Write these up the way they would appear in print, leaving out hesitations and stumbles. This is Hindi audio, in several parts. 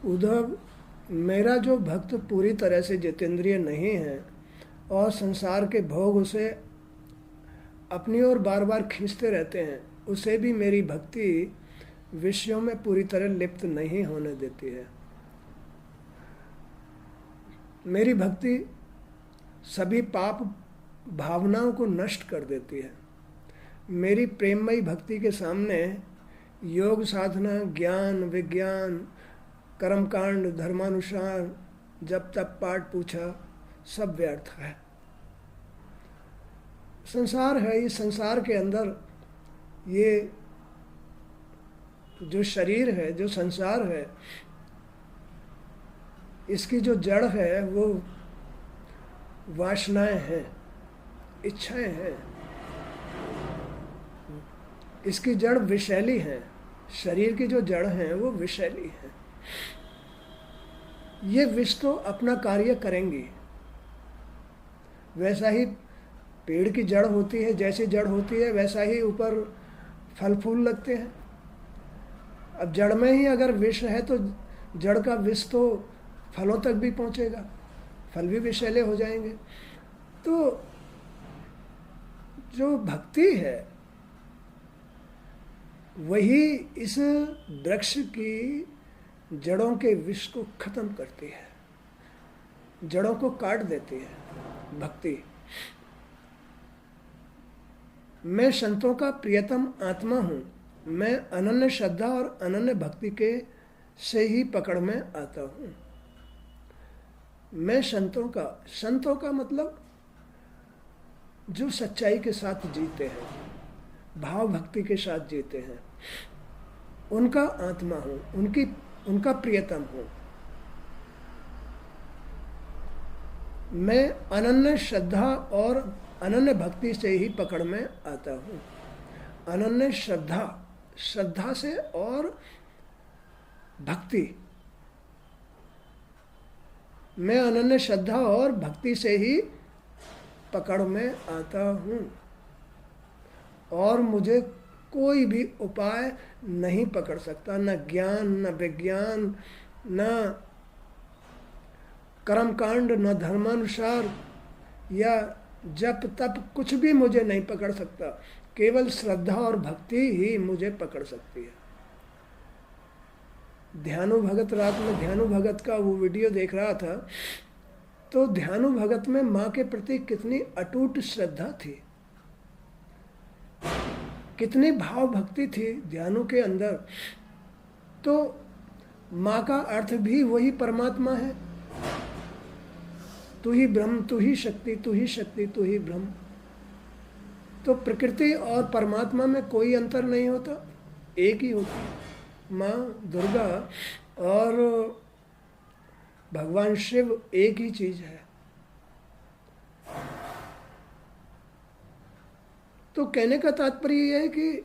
उद्धव, मेरा जो भक्त पूरी तरह से जितेंद्रिय नहीं है और संसार के भोग उसे अपनी ओर बार बार खींचते रहते हैं, उसे भी मेरी भक्ति विषयों में पूरी तरह लिप्त नहीं होने देती है। मेरी भक्ति सभी पाप भावनाओं को नष्ट कर देती है। मेरी प्रेममयी भक्ति के सामने योग साधना, ज्ञान, विज्ञान, कर्मकांड, धर्मानुसार, जब तक पाठ पूछा, सब व्यर्थ है। संसार है, इस संसार के अंदर ये जो शरीर है, जो संसार है, इसकी जो जड़ है वो वासनाएं हैं, इच्छाएं हैं। इसकी जड़ विषैली है। शरीर की जो जड़ है वो विषैली है। ये विष तो अपना कार्य करेंगी। वैसा ही पेड़ की जड़ होती है, जैसी जड़ होती है वैसा ही ऊपर फल फूल लगते हैं। अब जड़ में ही अगर विष है तो जड़ का विष तो फलों तक भी पहुंचेगा, फल भी विषैले हो जाएंगे। तो जो भक्ति है वही इस वृक्ष की जड़ों के विष को खत्म करती है, जड़ों को काट देती है भक्ति। मैं संतों का प्रियतम आत्मा हूँ। मैं अनन्य श्रद्धा और अनन्य भक्ति के से ही पकड़ में आता हूँ। मैं संतों का मतलब जो सच्चाई के साथ जीते हैं, भाव भक्ति के साथ जीते हैं, उनका आत्मा हूँ, उनका प्रियतम हूँ। मैं अनन्य श्रद्धा और अनन्य भक्ति से ही पकड़ में आता हूँ। अनन्य श्रद्धा से और भक्ति, मैं अनन्य श्रद्धा और भक्ति से ही पकड़ में आता हूँ और मुझे कोई भी उपाय नहीं पकड़ सकता। न ज्ञान, न विज्ञान, न कर्मकांड, न धर्मानुसार या जप तप, कुछ भी मुझे नहीं पकड़ सकता। केवल श्रद्धा और भक्ति ही मुझे पकड़ सकती है। ध्यानु भगत, रात में ध्यानु भगत का वो वीडियो देख रहा था, तो ध्यानु भगत में माँ के प्रति कितनी अटूट श्रद्धा थी, कितनी भाव भक्ति थी ध्यानु के अंदर। तो माँ का अर्थ भी वही परमात्मा है। तू ही ब्रह्म, तू ही शक्ति, तू ही शक्ति, तू ही ब्रह्म। तो प्रकृति और परमात्मा में कोई अंतर नहीं होता, एक ही होता है। माँ दुर्गा और भगवान शिव एक ही चीज है। तो कहने का तात्पर्य यह है कि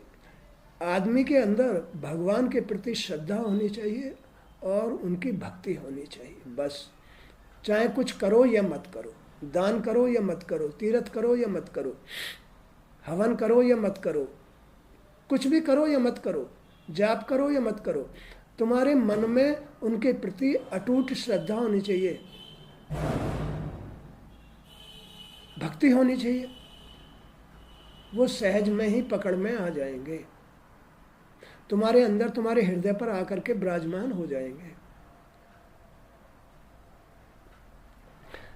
आदमी के अंदर भगवान के प्रति श्रद्धा होनी चाहिए और उनकी भक्ति होनी चाहिए, बस। चाहे कुछ करो या मत करो, दान करो या मत करो, तीर्थ करो या मत करो, हवन करो या मत करो, कुछ भी करो या मत करो, जाप करो या मत करो, तुम्हारे मन में उनके प्रति अटूट श्रद्धा होनी चाहिए, भक्ति होनी चाहिए। वो सहज में ही पकड़ में आ जाएंगे, तुम्हारे अंदर, तुम्हारे हृदय पर आकर के विराजमान हो जाएंगे।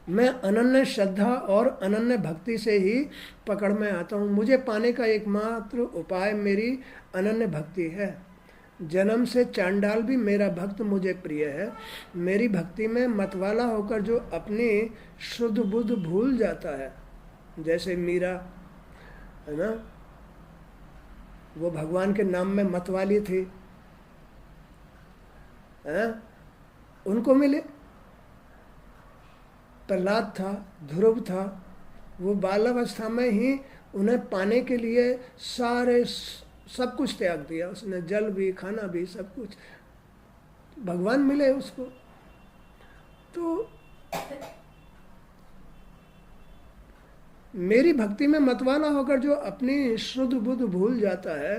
मैं अनन्य श्रद्धा और अनन्य भक्ति से ही पकड़ में आता हूँ। मुझे पाने का एकमात्र उपाय मेरी अनन्य भक्ति है। जन्म से चांडाल भी मेरा भक्त मुझे प्रिय है। मेरी भक्ति में मतवाला होकर जो अपनी शुद्ध बुद्ध भूल जाता है, जैसे मीरा है ना, वो भगवान के नाम में मतवाली थी, है? उनको मिले। प्रहलाद था, ध्रुव था, वो बालावस्था में ही उन्हें पाने के लिए सब कुछ त्याग दिया उसने, जल भी, खाना भी, सब कुछ। भगवान मिले उसको। तो मेरी भक्ति में मतवाला होकर जो अपनी शुद्ध बुद्ध भूल जाता है,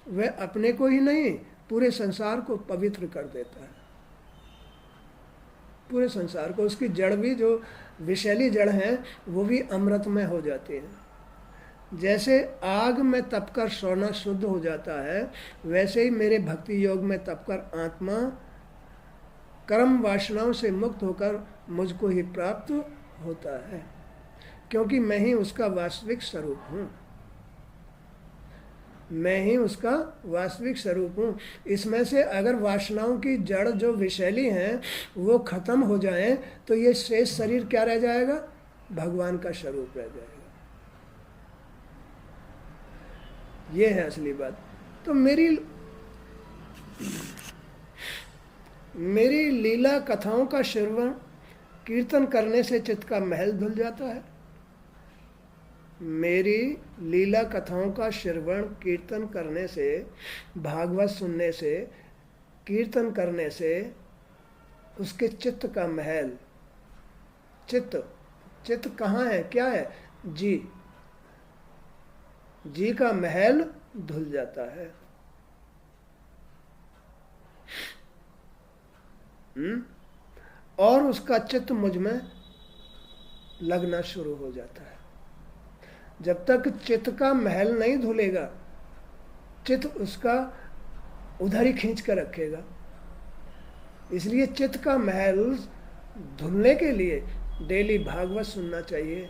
वह अपने को ही नहीं पूरे संसार को पवित्र कर देता है। पूरे संसार को। उसकी जड़ भी, जो विषैली जड़ हैं, वो भी अमृतमय हो जाती हैं। जैसे आग में तपकर सोना शुद्ध हो जाता है, वैसे ही मेरे भक्ति योग में तपकर आत्मा कर्म वासनाओं से मुक्त होकर मुझको ही प्राप्त होता है, क्योंकि मैं ही उसका वास्तविक स्वरूप हूँ। मैं ही उसका वास्तविक स्वरूप हूँ। इसमें से अगर वासनाओं की जड़ जो विषैली हैं वो खत्म हो जाएं, तो ये शेष शरीर क्या रह जाएगा? भगवान का स्वरूप रह जाएगा। ये है असली बात। तो मेरी लीला कथाओं का श्रवण कीर्तन करने से चित्त का महल धुल जाता है। मेरी लीला कथाओं का श्रवण कीर्तन करने से, भागवत सुनने से, कीर्तन करने से उसके चित्त का महल, चित्त कहाँ है? क्या है? जी का महल धुल जाता है। और उसका चित्त मुझ में लगना शुरू हो जाता है। जब तक चित्त का महल नहीं धुलेगा, चित्त उसका उधर ही खींच कर रखेगा। इसलिए चित्त का महल धुलने के लिए डेली भागवत सुनना चाहिए,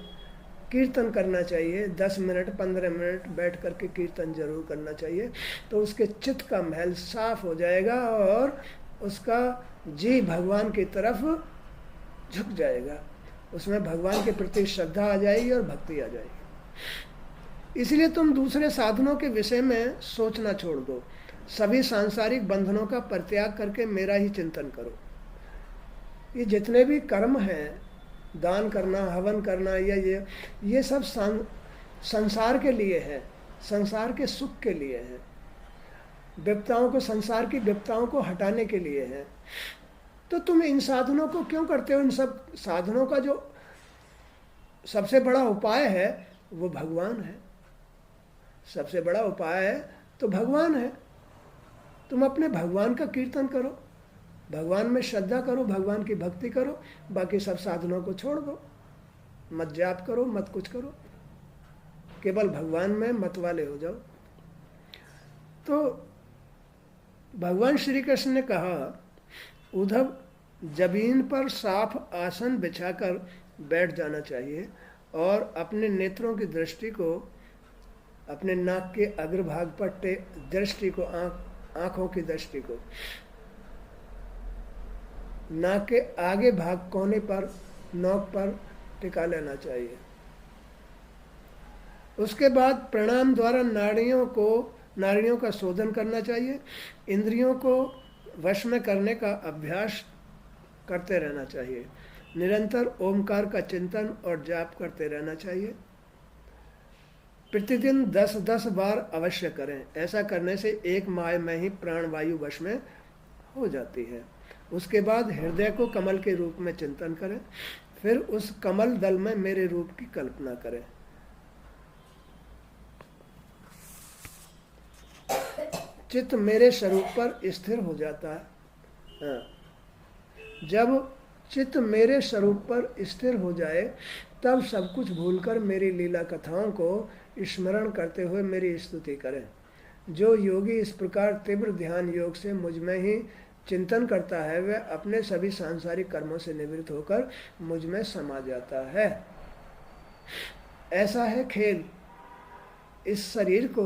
कीर्तन करना चाहिए। 10 मिनट 15 मिनट बैठ करके कीर्तन जरूर करना चाहिए, तो उसके चित्त का महल साफ हो जाएगा और उसका जी भगवान की तरफ झुक जाएगा। उसमें भगवान के प्रति श्रद्धा आ जाएगी और भक्ति आ जाएगी। इसलिए तुम दूसरे साधनों के विषय में सोचना छोड़ दो। सभी सांसारिक बंधनों का परित्याग करके मेरा ही चिंतन करो। ये जितने भी कर्म हैं, दान करना, हवन करना, या ये सब संसार के लिए है, संसार के सुख के लिए है, विपत्ताओं को, संसार की विपत्ताओं को हटाने के लिए है। तो तुम इन साधनों को क्यों करते हो? इन सब साधनों का जो सबसे बड़ा उपाय है वो भगवान है। सबसे बड़ा उपाय है तो भगवान है। तुम अपने भगवान का कीर्तन करो, भगवान में श्रद्धा करो, भगवान की भक्ति करो, बाकी सब साधनों को छोड़ दो। मत जाप करो, मत कुछ करो, केवल भगवान में मत वाले हो जाओ। तो भगवान श्री कृष्ण ने कहा, उद्धव, जमीन पर साफ आसन बिछाकर बैठ जाना चाहिए और अपने नेत्रों की दृष्टि को, अपने नाक के अग्रभाग पर दृष्टि को, आंखों की दृष्टि को नाक के आगे भाग कोने पर, नोक पर टिका लेना चाहिए। उसके बाद प्राणायाम द्वारा नाड़ियों का शोधन करना चाहिए। इंद्रियों को वश में करने का अभ्यास करते रहना चाहिए। निरंतर ओमकार का चिंतन और जाप करते रहना चाहिए। प्रतिदिन 10-10 बार अवश्य करें। ऐसा करने से 1 माह में ही प्राणवायु वश में हो जाती है। उसके बाद हृदय को कमल के रूप में चिंतन करें। फिर उस कमल दल में मेरे रूप की कल्पना करें। चित्त मेरे स्वरूप पर स्थिर हो जाता है। जब चित्त मेरे स्वरूप पर स्थिर हो जाए, तब सब कुछ भूलकर मेरी लीला कथाओं को स्मरण करते हुए मेरी स्तुति करें। जो योगी इस प्रकार तीव्र ध्यान योग से मुझ में ही चिंतन करता है, वह अपने सभी सांसारिक कर्मों से निवृत्त होकर मुझ में समा जाता है। ऐसा है खेल। इस शरीर को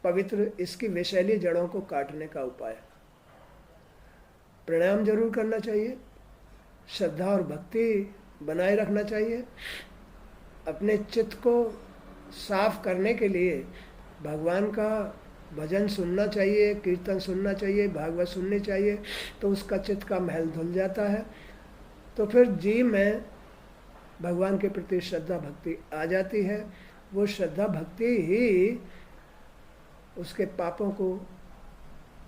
पवित्र, इसकी विषैली जड़ों को काटने का उपाय। प्राणायाम जरूर करना चाहिए, श्रद्धा और भक्ति बनाए रखना चाहिए। अपने चित्त को साफ करने के लिए भगवान का भजन सुनना चाहिए, कीर्तन सुनना चाहिए, भागवत सुननी चाहिए, तो उसका चित्त का महल धुल जाता है। तो फिर जी में भगवान के प्रति श्रद्धा भक्ति आ जाती है। वो श्रद्धा भक्ति ही उसके पापों को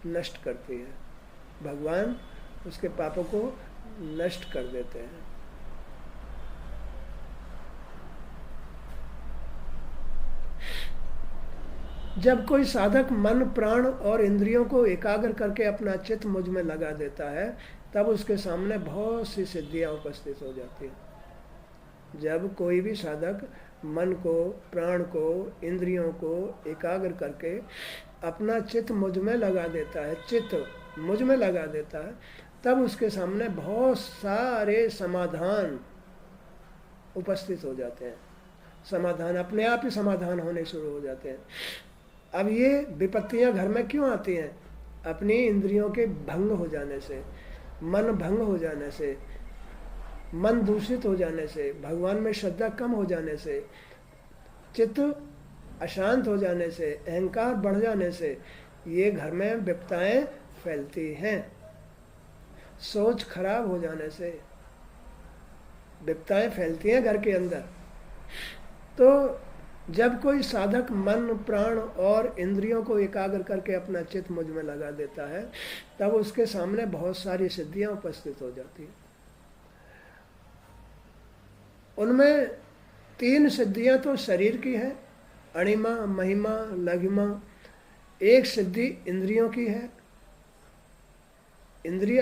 नष्ट करती है। भगवान उसके पापों को नष्ट कर देते हैं। जब कोई साधक मन, प्राण और इंद्रियों को एकाग्र करके अपना चित्त मुझ में लगा देता है, तब उसके सामने बहुत सी सिद्धियां उपस्थित हो जाती हैं। जब कोई भी साधक मन को, प्राण को, इंद्रियों को एकाग्र करके अपना चित्त मुझ में लगा देता है, चित्त मुझ में लगा देता है, तब उसके सामने बहुत सारे समाधान उपस्थित हो जाते हैं। समाधान अपने आप ही समाधान होने शुरू हो जाते हैं। अब ये विपत्तियां घर में क्यों आती हैं? अपनी इंद्रियों के भंग हो जाने से, मन भंग हो जाने से, मन दूषित हो जाने से, भगवान में श्रद्धा कम हो जाने से, चित्त अशांत हो जाने से, अहंकार बढ़ जाने से ये घर में विपत्ताएं फैलती हैं। सोच खराब हो जाने से विपत्ताएं फैलती हैं घर के अंदर। तो जब कोई साधक मन, प्राण और इंद्रियों को एकाग्र करके अपना चित्त मुझ में लगा देता है, तब उसके सामने बहुत सारी सिद्धियां उपस्थित हो जाती हैं। उनमें 3 सिद्धियां तो शरीर की है, अणिमा, महिमा, लघिमा। एक सिद्धि इंद्रियों की है। इंद्रिय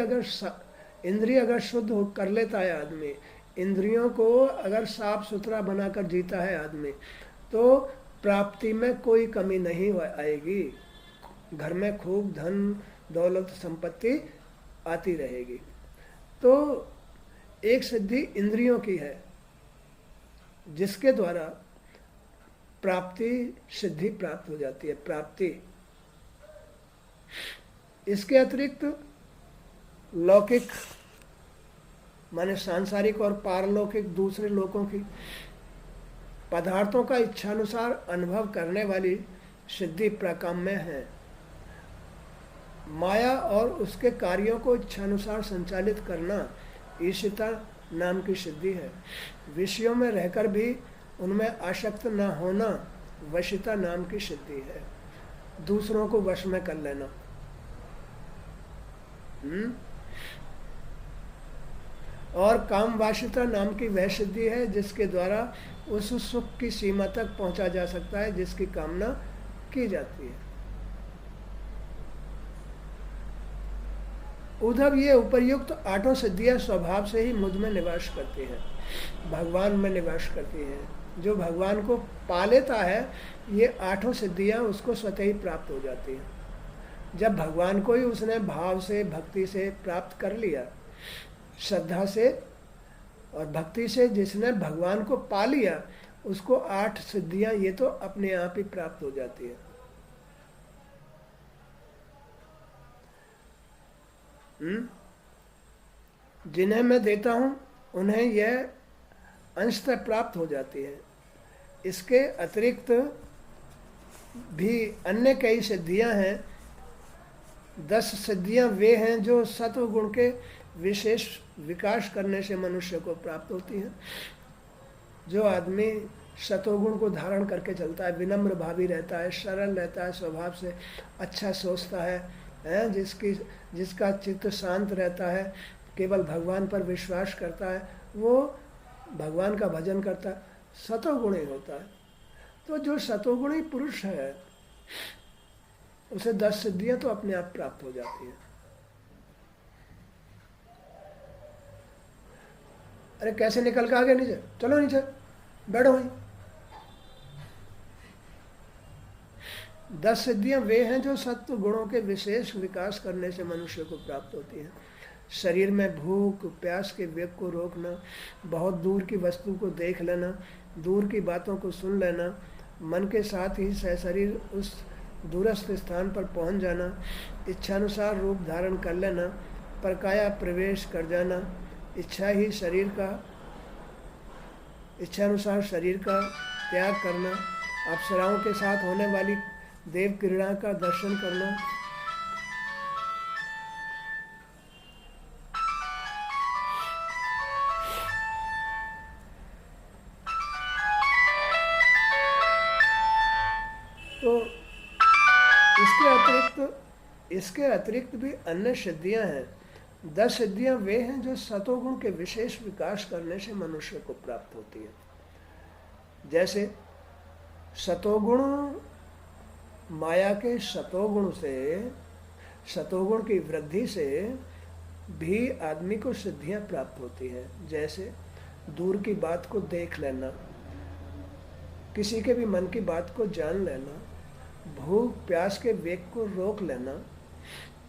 अगर शुद्ध कर लेता है आदमी, इंद्रियों को अगर साफ सुथरा बनाकर जीता है आदमी, तो प्राप्ति में कोई कमी नहीं आएगी। घर में खूब धन दौलत संपत्ति आती रहेगी। तो एक सिद्धि इंद्रियों की है जिसके द्वारा प्राप्ति सिद्धि प्राप्त हो जाती है, प्राप्ति। इसके अतिरिक्त लौकिक माने सांसारिक और पारलौकिक दूसरे लोगों की पदार्थों का इच्छानुसार अनुभव करने वाली सिद्धि प्राकाम्य है। माया और उसके कार्यों को इच्छानुसार संचालित करना ईशिता नाम की सिद्धि है। विषयों में रहकर भी उनमें आसक्त न होना वशिता नाम की सिद्धि है। दूसरों को वश में कर लेना। और काम वाशिता नाम की वह सिद्धि है जिसके द्वारा उस सुख की सीमा तक पहुंचा जा सकता है जिसकी कामना की जाती है। उद्धव, ये उपर्युक्त 8 सिद्धियां स्वभाव से ही मुझ में निवास करती हैं, भगवान में निवास करती हैं। जो भगवान को पा लेता है, ये 8 सिद्धियां उसको स्वतः ही प्राप्त हो जाती हैं। जब भगवान को ही उसने भाव से, भक्ति से प्राप्त कर लिया, श्रद्धा से और भक्ति से जिसने भगवान को पा लिया, उसको 8 सिद्धियां ये तो अपने आप ही प्राप्त हो जाती है। जिन्हें मैं देता हूं उन्हें यह अंशतः प्राप्त हो जाती है। इसके अतिरिक्त भी अन्य कई सिद्धियां हैं। 10 सिद्धियां वे हैं जो सत्व गुण के विशेष विकास करने से मनुष्य को प्राप्त होती हैं। जो आदमी सतोगुण को धारण करके चलता है, विनम्र भावी रहता है, सरल रहता है, स्वभाव से अच्छा सोचता है, जिसका चित्त शांत रहता है, केवल भगवान पर विश्वास करता है, वो भगवान का भजन करता है, सतोगुणी होता है। तो जो सतोगुणी पुरुष है उसे 10 सिद्धियां तो अपने आप प्राप्त हो जाती हैं। अरे कैसे निकल के आगे नीचे, चलो नीचे बैठो वहीं। 10 सिद्धियां वे हैं जो सत्व गुणों के विशेष विकास करने से मनुष्य को प्राप्त होती हैं। शरीर में भूख प्यास के वेग को रोकना, बहुत दूर की वस्तु को देख लेना, दूर की बातों को सुन लेना, मन के साथ ही सशरीर उस दूरस्थ स्थान पर पहुंच जाना, इच्छानुसार रूप धारण कर लेना, परकाया प्रवेश कर जाना, इच्छानुसार शरीर का त्याग करना, अप्सराओं के साथ होने वाली देव क्रीड़ा का दर्शन करना, तो इसके अतिरिक्त भी अन्य सिद्धियां हैं। 10 सिद्धियां वे हैं जो सतोगुण के विशेष विकास करने से मनुष्य को प्राप्त होती है। जैसे सतोगुण माया के सतोगुण की वृद्धि से भी आदमी को सिद्धियां प्राप्त होती हैं। जैसे दूर की बात को देख लेना, किसी के भी मन की बात को जान लेना, भूख प्यास के वेग को रोक लेना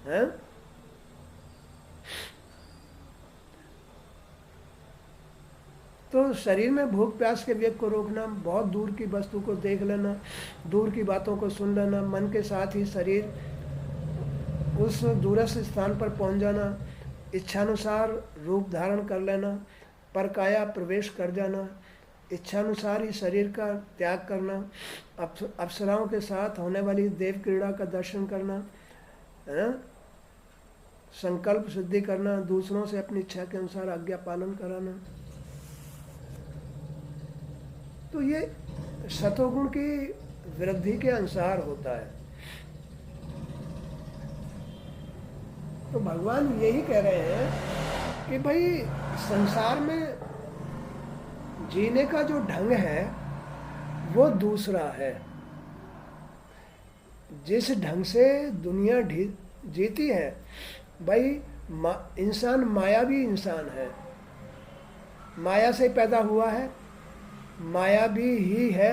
है। तो शरीर में भूख प्यास के वेग को रोकना, बहुत दूर की वस्तु को देख लेना, दूर की बातों को सुन लेना, मन के साथ ही शरीर उस दूरस्थ स्थान पर पहुंच जाना, इच्छानुसार रूप धारण कर लेना, परकाया प्रवेश कर जाना, इच्छानुसार ही शरीर का त्याग करना, अप्सराओं के साथ होने वाली देव क्रीड़ा का दर्शन करना, है? संकल्प सिद्धि करना, दूसरों से अपनी इच्छा के अनुसार आज्ञा पालन कराना। तो ये सतोगुण की वृद्धि के अनुसार होता है। तो भगवान यही कह रहे हैं कि भाई संसार में जीने का जो ढंग है वो दूसरा है। जिस ढंग से दुनिया जीती है, भाई इंसान मायावी इंसान है, माया से पैदा हुआ है, मायावी ही है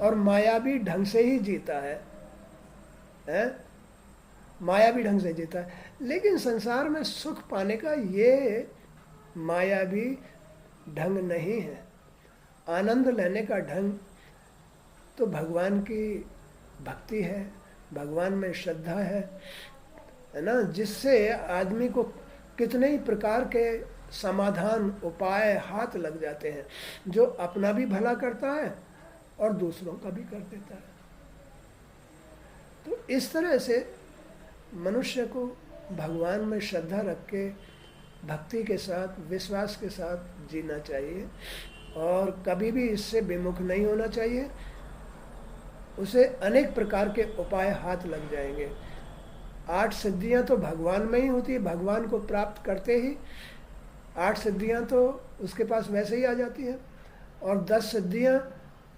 और मायावी ढंग से ही जीता है, मायावी ढंग से जीता है। लेकिन संसार में सुख पाने का ये मायावी ढंग नहीं है। आनंद लेने का ढंग तो भगवान की भक्ति है, भगवान में श्रद्धा है ना, जिससे आदमी को कितने ही प्रकार के समाधान उपाय हाथ लग जाते हैं, जो अपना भी भला करता है और दूसरों का भी कर देता है। तो इस तरह से मनुष्य को भगवान में श्रद्धा रख के भक्ति के साथ विश्वास के साथ जीना चाहिए और कभी भी इससे विमुख नहीं होना चाहिए। उसे अनेक प्रकार के उपाय हाथ लग जाएंगे। 8 सिद्धियां तो भगवान में ही होती है, भगवान को प्राप्त करते ही 8 सिद्धियां तो उसके पास वैसे ही आ जाती हैं। और 10 सिद्धियां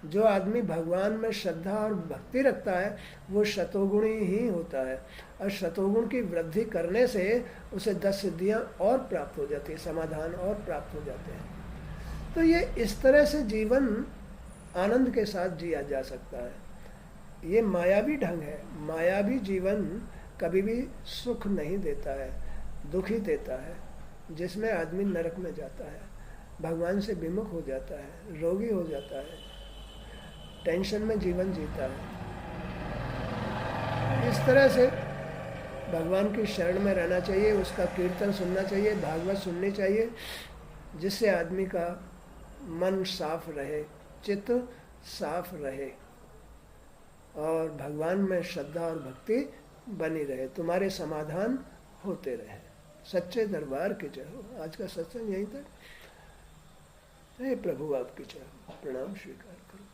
जो आदमी भगवान में श्रद्धा और भक्ति रखता है वो शतोगुणी ही होता है, और शतोगुण की वृद्धि करने से उसे 10 सिद्धियां और प्राप्त हो जाती है, समाधान और प्राप्त हो जाते हैं। तो ये इस तरह से जीवन आनंद के साथ जिया जा सकता है। ये मायावी ढंग है। मायावी जीवन कभी भी सुख नहीं देता है, दुख ही देता है, जिसमें आदमी नरक में जाता है, भगवान से विमुख हो जाता है, रोगी हो जाता है, टेंशन में जीवन जीता है। इस तरह से भगवान की शरण में रहना चाहिए, उसका कीर्तन सुनना चाहिए, भागवत सुननी चाहिए, जिससे आदमी का मन साफ रहे, चित्त साफ रहे और भगवान में श्रद्धा और भक्ति बनी रहे, तुम्हारे समाधान होते रहे। सच्चे दरबार की जय हो। आज का सत्संग यहीं तक। हे प्रभु आपकी जय हो। प्रणाम स्वीकार करो।